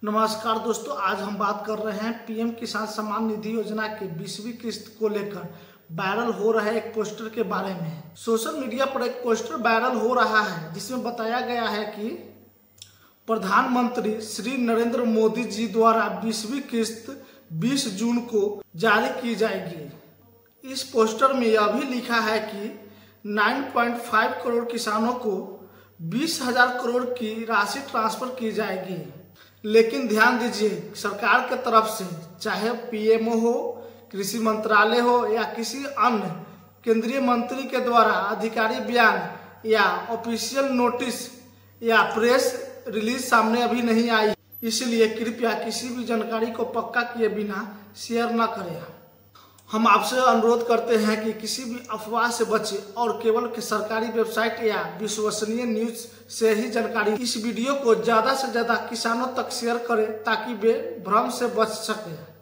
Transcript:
नमस्कार दोस्तों, आज हम बात कर रहे हैं पीएम किसान सम्मान निधि योजना के 20वीं किस्त को लेकर वायरल हो रहे एक पोस्टर के बारे में। सोशल मीडिया पर एक पोस्टर वायरल हो रहा है जिसमें बताया गया है कि प्रधानमंत्री श्री नरेंद्र मोदी जी द्वारा 20वीं किस्त 20 जून को जारी की जाएगी। इस पोस्टर में यह भी लिखा है कि 9.5 करोड़ किसानों को 20,000 करोड़ की राशि ट्रांसफर की जाएगी। लेकिन ध्यान दीजिए, सरकार के तरफ से चाहे पीएमओ हो, कृषि मंत्रालय हो या किसी अन्य केंद्रीय मंत्री के द्वारा आधिकारिक बयान या ऑफिशियल नोटिस या प्रेस रिलीज सामने अभी नहीं आई। इसलिए कृपया किसी भी जानकारी को पक्का किए बिना शेयर न करें। हम आपसे अनुरोध करते हैं कि किसी भी अफवाह से बचें और केवल सरकारी वेबसाइट या विश्वसनीय न्यूज से ही जानकारी। इस वीडियो को ज्यादा से ज्यादा किसानों तक शेयर करें ताकि वे भ्रम से बच सकें।